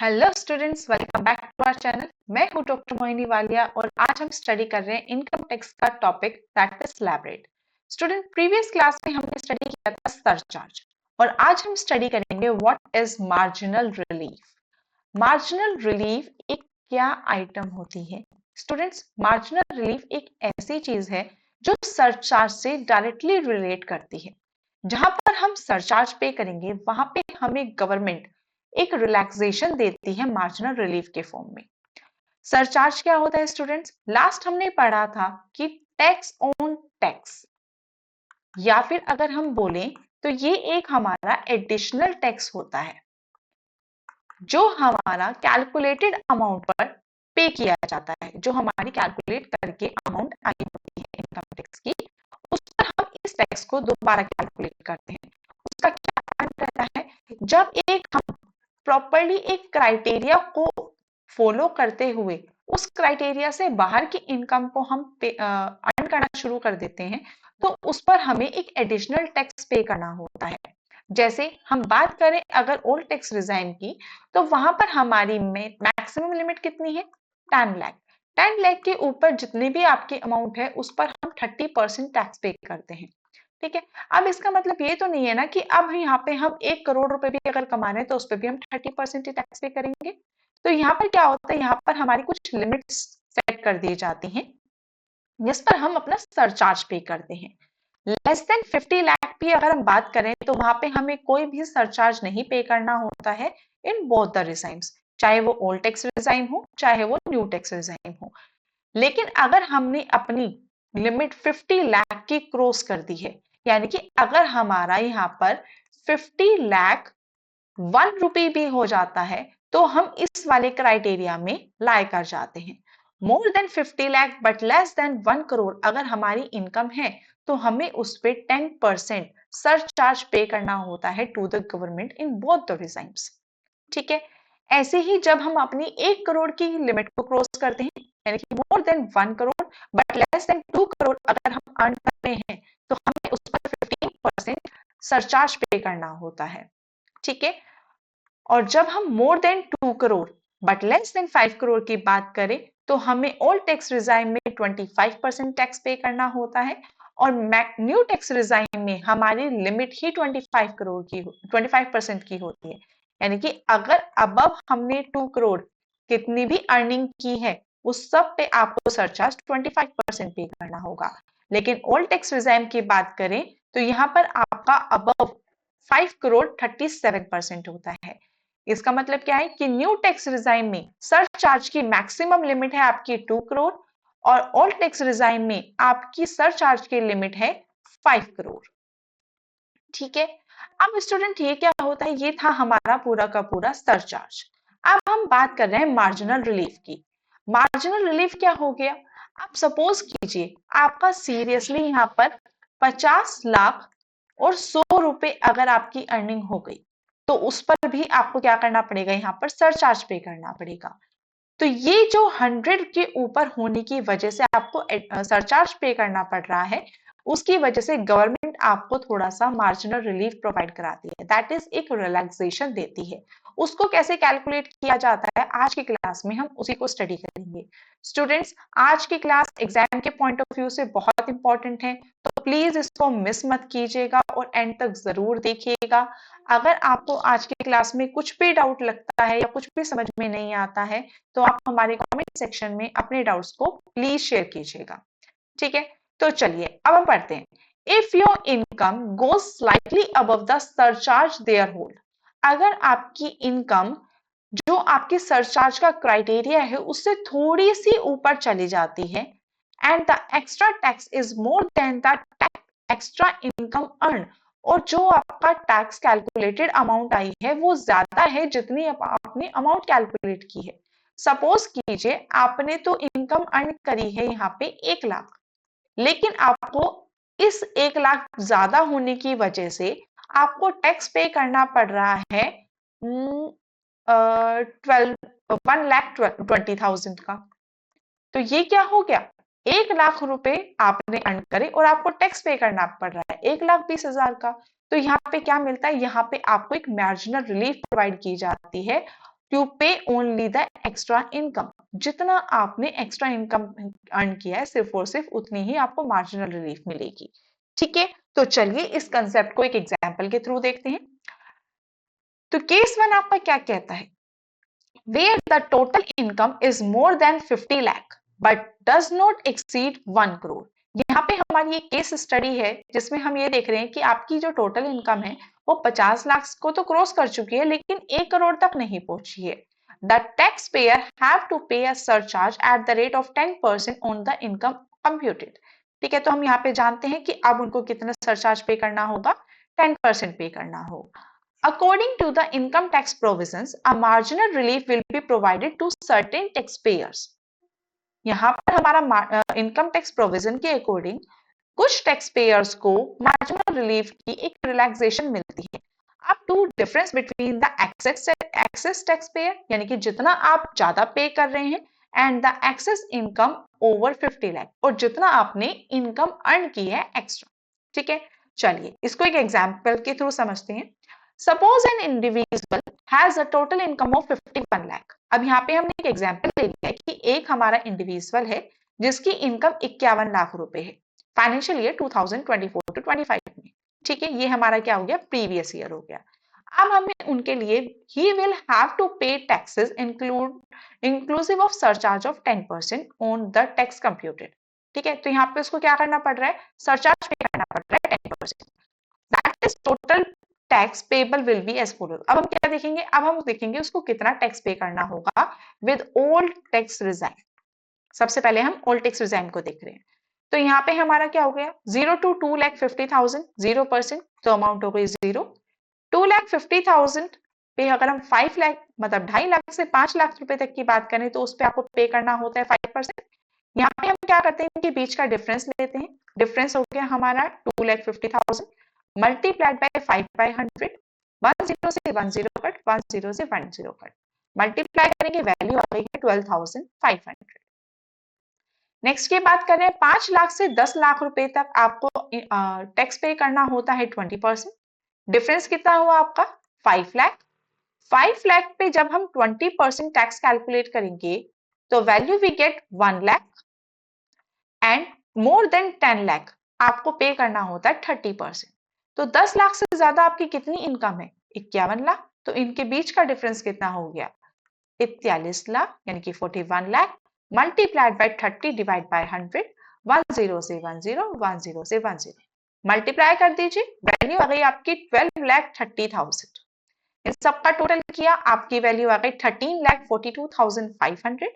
Hello students, welcome back to our channel. मैं हूं doctor Mohini Walia और आज हम स्टडी कर रहे हैं इनकम टैक्स का topic that is slab rate. Student, previous class में हमने स्टडी किया था सरचार्ज और आज हम स्टडी करेंगे what is marginal relief. Marginal relief एक क्या आइटम होती है? स्टूडेंट्स, मार्जिनल रिलीफ एक ऐसी चीज है जो सरचार्ज से डायरेक्टली रिलेट करती है। जहां पर हम सरचार्ज पे करेंगे वहां पे हमें गवर्नमेंट एक रिलैक्सेशन देती है मार्जिनल रिलीफ के फॉर्म में। सरचार्ज क्या होता है स्टूडेंट्स? लास्ट हमने पढ़ा था कि टैक्स ऑन टैक्स, या फिर अगर हम बोलें तो ये एक हमारा एडिशनल टैक्स होता है जो हमारा कैलकुलेटेड अमाउंट पर पे किया जाता है। जो हमारी कैलकुलेट करके अमाउंट आई होती है इनकम टैक्स की, उस पर हम इस टैक्स को दोबारा कैलकुलेट करते हैं। उसका क्या काम रहता है? जब एक हम प्रॉपरली एक क्राइटेरिया को फॉलो करते हुए उस क्राइटेरिया से बाहर की इनकम को हम अर्न करना शुरू कर देते हैं, तो उस पर हमें एक एडिशनल टैक्स पे करना होता है। जैसे हम बात करें अगर ओल्ड टैक्स रिजाइन की, तो वहां पर हमारी मैक्सिमम लिमिट कितनी है? 10 लाख। 10 लाख के ऊपर जितने भी आपके अमाउंट है उस पर हम 30% टैक्स पे करते हैं। ठीक है। अब इसका मतलब ये तो नहीं है ना कि अब यहाँ पे हम 1 करोड़ रुपए भी अगर कमा रहे हैं तो उस पर भी हम 30% ही टैक्स पे करेंगे। तो यहाँ पर क्या होता है, यहाँ पर हमारी कुछ लिमिट्स सेट कर दी जाती हैं जिस पर हम अपना सरचार्ज पे करते हैं। लेस देन 50 लाख की अगर हम बात करें तो वहां पे हमें कोई भी सरचार्ज नहीं पे करना होता है इन बोथ द रिजाइन्स, चाहे वो ओल्ड टैक्स रिजाइन हो चाहे वो न्यू टैक्स रिजाइन हो। लेकिन अगर हमने अपनी लिमिट 50 लाख की क्रॉस कर दी है, यानी कि अगर हमारा यहाँ पर 50 लाख 1 रुपए भी हो जाता है, तो हम इस वाले क्राइटेरिया में लाए कर जाते हैं। More than 50 lakh but less than 1 crore अगर हमारी इनकम है, तो हमें उस पे 10% सरचार्ज पे करना होता है to the government in both the regimes. ठीक है। ऐसे ही जब हम अपनी 1 करोड़ की लिमिट को क्रॉस करते हैं, यानी कि more than 1 crore but less than 2 crore अगर हम अर्न कर रहे हैं, तो हमें उस पर 15% सरचार्ज पे करना होता है। ठीक है। और जब हम more than 2 crore but less than 5 crore की बात करें, तो हमें ओल्ड टैक्स रिजाइन में 25% टैक्स पे करना होता है और न्यू टैक्स रिजाइन में हमारी लिमिट ही 25% की होती है। यानी कि अगर अबव हमने 2 करोड़ कितनी भी अर्निंग की है, उस सब पे आपको सरचार्ज 25% पे करना होगा। लेकिन ओल्ड टैक्स रिजाइन की बात करें तो यहाँ पर आपका अबव 5 करोड़ 37% होता है। इसका मतलब क्या है कि न्यू टैक्स रिजाइन में सरचार्ज की मैक्सिमम लिमिट है आपकी 2 करोड़ और ओल्ड टैक्स रिजाइन में आपकी सरचार्ज की लिमिट है 5 करोड़। ठीक है। अब स्टूडेंट, ये क्या होता है? ये था हमारा पूरा का पूरा सरचार्ज। अब हम बात कर रहे हैं मार्जिनल रिलीफ की। मार्जिनल रिलीफ क्या हो गया? आप सपोज कीजिए आपका सीरियसली यहाँ पर 50 लाख और 100 रुपए अगर आपकी अर्निंग हो गई, तो उस पर भी आपको क्या करना पड़ेगा? यहाँ पर सरचार्ज पे करना पड़ेगा। तो ये जो 100 के ऊपर होने की वजह से आपको सरचार्ज पे करना पड़ रहा है, उसकी वजह से गवर्नमेंट आपको थोड़ा सा मार्जिनल रिलीफ प्रोवाइड कराती है, दैट इज एक रिलैक्सेशन देती है। उसको कैसे कैलकुलेट किया जाता है आज की क्लास में हम उसी को स्टडी करेंगे। स्टूडेंट्स, आज की क्लास एग्जाम के पॉइंट ऑफ व्यू से बहुत इंपॉर्टेंट है, तो प्लीज इसको मिस मत कीजिएगा और एंड तक जरूर देखिएगा। अगर आपको आज की क्लास में कुछ भी डाउट लगता है या कुछ भी समझ में नहीं आता है, तो आप हमारे कमेंट सेक्शन में अपने डाउट्स को प्लीज शेयर कीजिएगा। ठीक है। तो चलिए अब हम पढ़ते हैं। If your income goes slightly above the surcharge there hold, अगर आपकी इनकम जो आपके सरचार्ज का क्राइटेरिया है उससे थोड़ी सी ऊपर चली जाती है, and the extra tax is more than the extra income earn, और जो आपका टैक्स कैलकुलेटेड अमाउंट आई है वो ज्यादा है जितनी आपने अमाउंट कैलकुलेट की है। सपोज कीजिए आपने तो इनकम अर्न करी है यहाँ पे 1 लाख, लेकिन आपको इस 1 लाख ज्यादा होने की वजह से आपको टैक्स पे करना पड़ रहा है 1,20,000 का। तो ये क्या हो गया? 1 लाख रुपए आपने अर्न करे और आपको टैक्स पे करना पड़ रहा है 1,20,000 का। तो यहाँ पे क्या मिलता है? यहाँ पे आपको एक मार्जिनल रिलीफ प्रोवाइड की जाती है टू पे ओनली द एक्स्ट्रा इनकम। जितना आपने एक्स्ट्रा इनकम अर्न किया है सिर्फ और सिर्फ उतनी ही आपको मार्जिनल रिलीफ मिलेगी। ठीक है, तो चलिए इस कंसेप्ट को एक एग्जाम्पल के थ्रू देखते हैं। तो केस वन आपका क्या कहता है, where the total income is more than 50 lakh but does not exceed 1 crore। यहाँ पे हमारी एक केस स्टडी है जिसमें हम ये देख रहे हैं कि आपकी जो टोटल इनकम है वो 50 लाख को तो क्रॉस कर चुकी है लेकिन 1 करोड़ तक नहीं पहुंची है। The tax payer have to pay a surcharge at the rate of 10% on the income computed. ठीक है, तो हम यहाँ पे जानते हैं कि अब उनको कितना सरचार्ज पे करना होगा, 10% पे करना होगा। According to the income tax provisions, a marginal relief will be provided to certain taxpayers। यहाँ पर हमारा इनकम टैक्स प्रोविजन के अकॉर्डिंग कुछ टैक्स पेयर्स को मार्जिनल रिलीफ की एक रिलैक्सेशन मिलती है। अब to difference between the excess tax payer, यानी कि जितना आप ज्यादा पे कर रहे हैं, and the excess income over 50 lakh, और जितना आपने इनकम अर्न की है एक्स्ट्रा। ठीक है, चलिए इसको एक एग्जाम्पल के थ्रू समझते हैं। Suppose an individual has a total income of 51 lakh. अब यहाँ पे हमने एक एग्जाम्पल ले लिया है कि एक हमारा इंडिविजुअल है जिसकी इनकम 51 लाख रुपए है फाइनेंशियल ईयर 2024 टू 25 में। ठीक है, ये हमारा क्या हो गया, प्रीवियस ईयर हो गया। अब हमें उनके लिए ही विल हैव टू पे taxes inclusive of surcharge of 10% on the tax computed. ठीक है, तो यहाँ पे उसको क्या करना पड़ रहा है, सरचार्ज पे करना पड़ रहा है 10%। That is total tax payable will be as follows. अब हम क्या देखेंगे, अब हम देखेंगे उसको कितना टैक्स पे करना होगा विद ओल्ड टैक्स रिजाइन। सबसे पहले हम ओल्ड टैक्स रिजाइन को देख रहे हैं। तो यहाँ पे हमारा क्या हो गया, 0 to 2,50,000 0%, तो अमाउंट हो गई 0। 2,50,000 पे अगर हम 5 लाख मतलब 2.5 लाख से 5 लाख रुपए तक की बात करें तो उस पे आपको पे करना होता है 5%। यहाँ पे हम क्या करते हैं, इनके बीच का डिफरेंस लेते हैं। डिफरेंस हो गया हमारा 2,50,000 मल्टीप्लाइड बाय 5/100। 10 से 10 कट, 10 से 10 कट, मल्टीप्लाई करेंगे वैल्यू आ गई है 12,500। नेक्स्ट की बात करें, 5 लाख से 10 लाख रुपए तक आपको टैक्स पे करना होता है 20%। डिफरेंस कितना हुआ आपका, 5 लाख। 5 लाख पे जब हम 20% टैक्स कैलकुलेट करेंगे तो value we get 1 lakh, and more than 10 lakh आपको पे करना होता है 30%। तो 10 लाख से ज्यादा आपकी कितनी इनकम है, 51 लाख। तो इनके बीच का डिफरेंस कितना हो गया, 41 लाख, यानी कि 41 lakh multiplied by 30 divide by 100। 10 से 10, 10 से 10 मल्टीप्लाई कर दीजिए, वैल्यू आ गई आपकी 12,30,000। इन सबका टोटल किया, आपकी वैल्यू आ गई 13,42,500।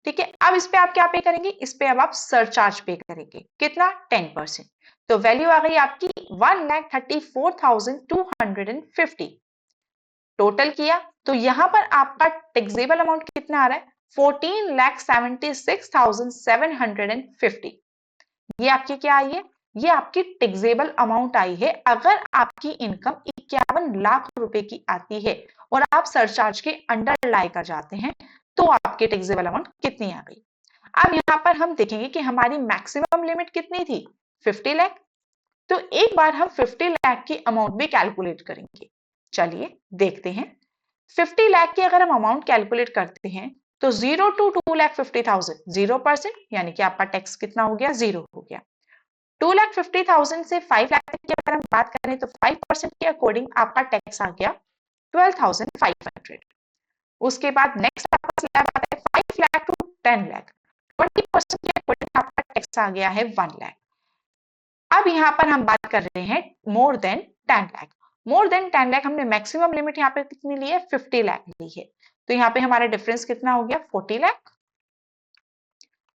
ठीक है, अब इस पे आप क्या पे करेंगे, इस पे अब आप सरचार्ज पे करेंगे, कितना, 10%। तो वैल्यू आ गई आपकी 1,34,250। टोटल किया तो यहां पर आपका टैक्सेबल अमाउंट कितना आ रहा है, 14,76,750। ये आपकी क्या आई है, ये आपकी टैक्सेबल अमाउंट आई है अगर आपकी इनकम 51 लाख रुपए की आती है और आप सरचार्ज के अंडर लाई कर जाते हैं तो आपकी टैक्सेबल अमाउंट कितनी आ गई। अब यहाँ पर हम देखेंगे कि हमारी मैक्सिमम लिमिट कितनी थी, 50 लाख। तो एक बार हम 50 लाख की अमाउंट भी कैलकुलेट करेंगे। चलिए देखते हैं। 50 लाख की अगर हम अमाउंट कैलकुलेट करते हैं तो 0 to 2,50,000 0%, यानी कि आपका टैक्स कितना हो गया, 0 हो गया। 2,50,000 से 5 लाख तक की अगर हम बात करें तो 5% के अकॉर्डिंग आपका टैक्स आ गया 12,500। उसके बाद नेक्स्ट आपका स्लैब आता है 5 लाख टू 10 लाख, 20% के अकॉर्डिंग आपका टैक्स आ गया है 1 लाख। अब यहाँ पर हम बात कर रहे हैं मोर देन 10 लाख। मोर देन 10 लाख हमने मैक्सिमम लिमिट यहाँ पे कितनी ली है, 50 लाख ली है। तो यहाँ पे हमारा डिफरेंस कितना हो गया, 40 lakh.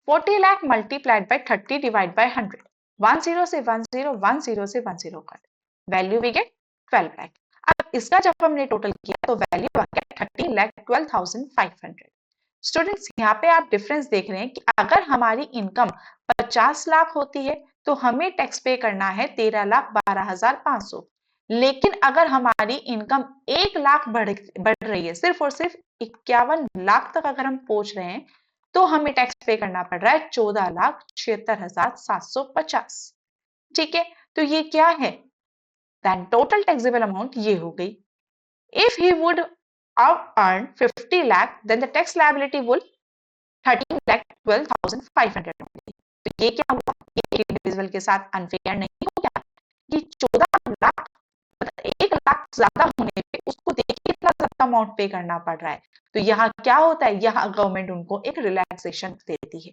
40 lakh multiplied by 30 divide by 100। 10 से 10, 10 से 10 cut, value we get 12 lakh. अब इसका जब हमने टोटल किया तो वैल्यू आ गया 13,12,500। स्टूडेंट्स यहाँ पे आप डिफरेंस देख रहे हैं कि अगर हमारी इनकम 50 लाख होती है तो हमें टैक्स पे करना है 13,12,500। लेकिन अगर हमारी इनकम 1 लाख बढ़ रही है, सिर्फ और सिर्फ 51 लाख तक अगर हम पहुंच रहे हैं तो हमें टैक्स पे करना पड़ रहा है 14,76,750। ठीक है, तो ये क्या है, देन टोटल टैक्सेबल अमाउंट ये हो गई। If he would earn 50 lakh, then the tax liability will 13,12,500 only. तो ये क्या हुआ, ये इंडिविजुअल के साथ अनफेयर नहीं हो गया कि 14 लाख मतलब 1 लाख ज्यादा होने पे उसको देखिए कितना ज्यादा अमाउंट पे करना पड़ रहा है। तो यहाँ क्या होता है, यहाँ गवर्नमेंट उनको एक रिलैक्सेशन देती है।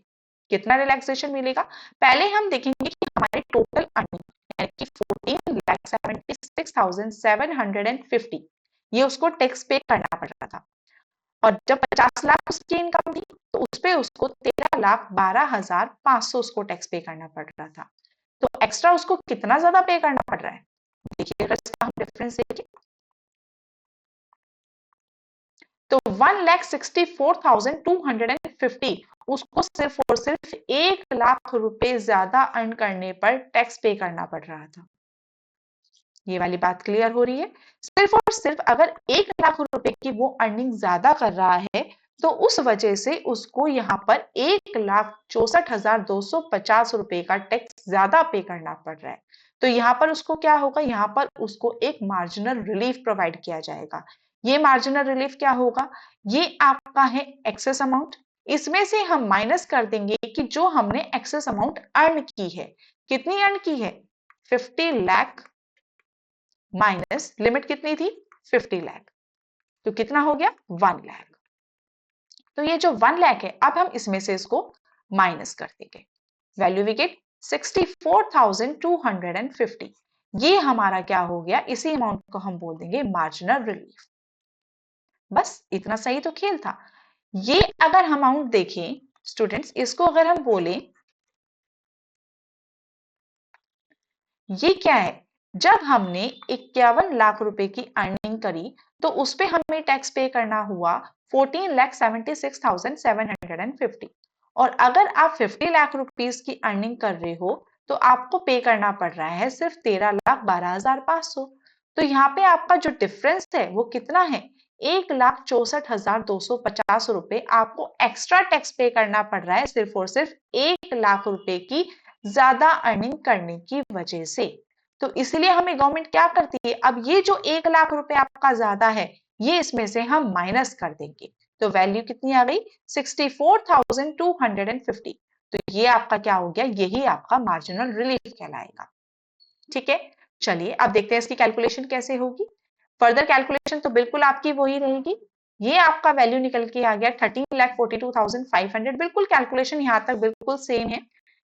कितना रिलैक्सेशन मिलेगा, पहले हम देखेंगे कि हमारे टोटल अर्निंग यानी कि 14,76,750 ये उसको टैक्स पे करना पड़ रहा था, और जब 50 लाख उसकी इनकम थी तो उस पे उसको 13,12,500 उसको टैक्स पे करना पड़ रहा था। तो एक्स्ट्रा उसको कितना ज्यादा पे करना पड़ रहा है, देखिए अगर इसका हम डिफरेंस देखिए तो 1,64,250 उसको सिर्फ और सिर्फ 1 लाख रुपए ज्यादा अर्न करने पर टैक्स पे करना पड़ रहा था। ये वाली बात क्लियर हो रही है। सिर्फ और सिर्फ अगर 1 लाख रुपए की वो अर्निंग ज्यादा कर रहा है तो उस वजह से उसको यहाँ पर 1,64,250 रुपए का टैक्स ज्यादा पे करना पड़ रहा है। तो यहाँ पर उसको क्या होगा, यहाँ पर उसको एक मार्जिनल रिलीफ प्रोवाइड किया जाएगा। ये मार्जिनल रिलीफ क्या होगा, ये आपका है एक्सेस अमाउंट, इसमें से हम माइनस कर देंगे कि जो हमने एक्सेस अमाउंट अर्न की है, कितनी अर्न की है 50 लाख माइनस लिमिट कितनी थी 50 लाख, तो कितना हो गया 1 लाख। तो ये जो 1 लाख है अब हम इसमें से इसको माइनस कर देंगे, वैल्यू वी गेट 64,250। ये हमारा क्या हो गया, इसी अमाउंट को हम बोल देंगे मार्जिनल रिलीफ। बस इतना सही तो खेल था। ये अगर हम अमाउंट देखें स्टूडेंट्स, इसको अगर हम बोले ये क्या है, जब हमने 51 लाख रुपए की अर्निंग करी तो उस पे हमें टैक्स पे करना हुआ 14,76,750, और अगर आप 50 लाख रुपीस की अर्निंग कर रहे हो तो आपको पे करना पड़ रहा है सिर्फ 13,12,500। तो यहाँ पे आपका जो डिफरेंस है वो कितना है, 1,64,250 रुपए आपको एक्स्ट्रा टैक्स पे करना पड़ रहा है सिर्फ और सिर्फ 1 लाख रुपए की ज्यादा अर्निंग करने की वजह से। तो इसलिए हमें गवर्नमेंट क्या करती है, अब ये जो 1 लाख रुपए आपका ज्यादा है ये इसमें से हम माइनस कर देंगे, तो वैल्यू कितनी आ गई 64,250। तो ये आपका क्या हो गया, यही आपका मार्जिनल रिलीफ कहलाएगा। ठीक है, चलिए अब देखते हैं इसकी कैलकुलेशन कैसे होगी। फर्दर कैलकुलेशन तो बिल्कुल आपकी वही रहेगी। ये आपका वैल्यू निकल के आ गया 13,42,500, बिल्कुल कैलकुलेशन यहाँ तक बिल्कुल सेम है।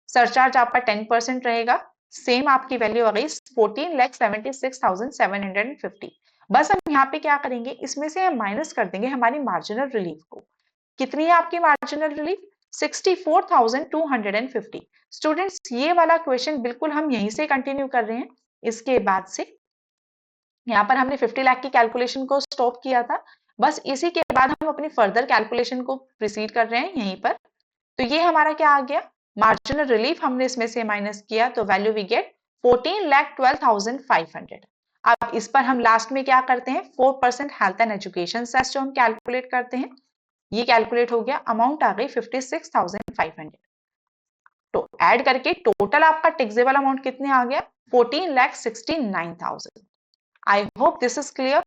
सरचार्ज आपका 10% रहेगा, सेम आपकी वैल्यू आ गई 14,76,750। बस हम यहाँ पे क्या करेंगे, इसमें से हम माइनस कर देंगे हमारी मार्जिनल रिलीफ को। कितनी है आपकी मार्जिनल रिलीफ 64,250। स्टूडेंट्स ये वाला क्वेश्चन बिल्कुल हम यहीं से कंटिन्यू कर रहे हैं। इसके बाद से यहाँ पर हमने 50 लाख की कैलकुलेशन को स्टॉप किया था, बस इसी के बाद हम अपनी फर्दर कैलकुलेशन को प्रोसीड कर रहे हैं यहीं पर। तो ये हमारा क्या आ गया, मार्जिनल रिलीफ हमने इसमें से माइनस किया तो वैल्यू वी गेट 14,12,500। अब इस पर हम लास्ट में क्या करते हैं, 4% हेल्थ एंड एजुकेशन सेस जो हम कैलकुलेट करते हैं, ये कैलकुलेट हो गया, अमाउंट आ गई 56,500। तो ऐड करके टोटल आपका टैक्सेबल अमाउंट कितने आ गया 14,69,000। I hope this is clear.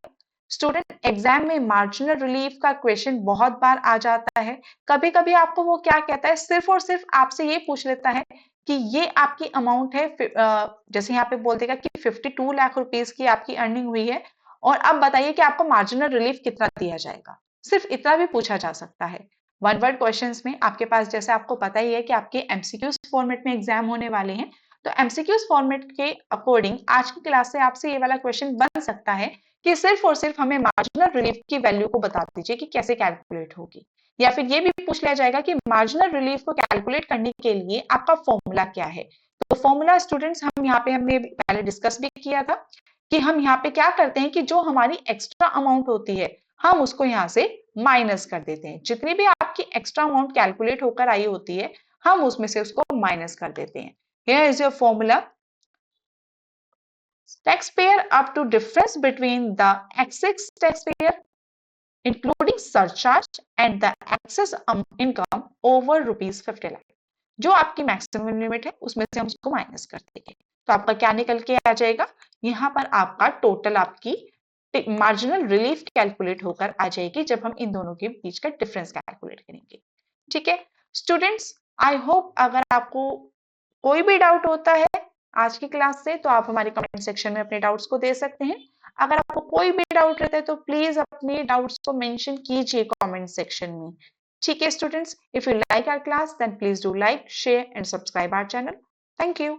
Student exam में मार्जिनल रिलीफ का क्वेश्चन बहुत बार आ जाता है। कभी कभी आपको वो क्या कहता है, सिर्फ और सिर्फ आपसे ये पूछ लेता है कि ये आपकी अमाउंट है, जैसे यहाँ पे बोल देगा कि 52 लाख रुपीस की आपकी अर्निंग हुई है और अब बताइए कि आपको मार्जिनल रिलीफ कितना दिया जाएगा, सिर्फ इतना भी पूछा जा सकता है। वन वर्ड क्वेश्चंस में आपके पास, जैसे आपको पता ही है कि आपके एमसीक्यूज फॉर्मेट में एग्जाम होने वाले हैं, तो एमसीक्यूज फॉर्मेट के अकॉर्डिंग आज की क्लास से आपसे ये वाला क्वेश्चन बन सकता है कि सिर्फ और सिर्फ हमें मार्जिनल रिलीफ की वैल्यू को बता दीजिए कि कैसे कैलकुलेट होगी, या फिर ये भी पूछ लिया जाएगा कि मार्जिनल रिलीफ को कैलकुलेट करने के लिए आपका फॉर्मूला क्या है। तो फॉर्मूला स्टूडेंट्स हम यहाँ पे हमने पहले डिस्कस भी किया था कि हम यहाँ पे क्या करते हैं कि जो हमारी एक्स्ट्रा अमाउंट होती है हम उसको यहाँ से माइनस कर देते हैं, जितनी भी आपकी एक्स्ट्रा अमाउंट कैलकुलेट होकर आई होती है हम उसमें से उसको माइनस कर देते हैं। Here is your formula. Taxpayer up to difference between the excess taxpayer including surcharge and the excess income over rupees 50 lakh. जो आपकी मैक्सिमम लिमिट है उसमें से हम उसको माइनस कर देंगे, तो आपका क्या निकल के आ जाएगा, यहाँ पर आपका टोटल आपकी मार्जिनल रिलीफ कैलकुलेट होकर आ जाएगी जब हम इन दोनों के बीच का डिफरेंस कैलकुलेट करेंगे। ठीक है स्टूडेंट्स, आई होप अगर आपको कोई भी डाउट होता है आज की क्लास से तो आप हमारे कमेंट सेक्शन में अपने डाउट्स को दे सकते हैं। अगर आपको कोई भी डाउट रहता है तो प्लीज अपने डाउट्स को मेंशन कीजिए कमेंट सेक्शन में। ठीक है students, if you like our class then please do like share and subscribe our channel. Thank you.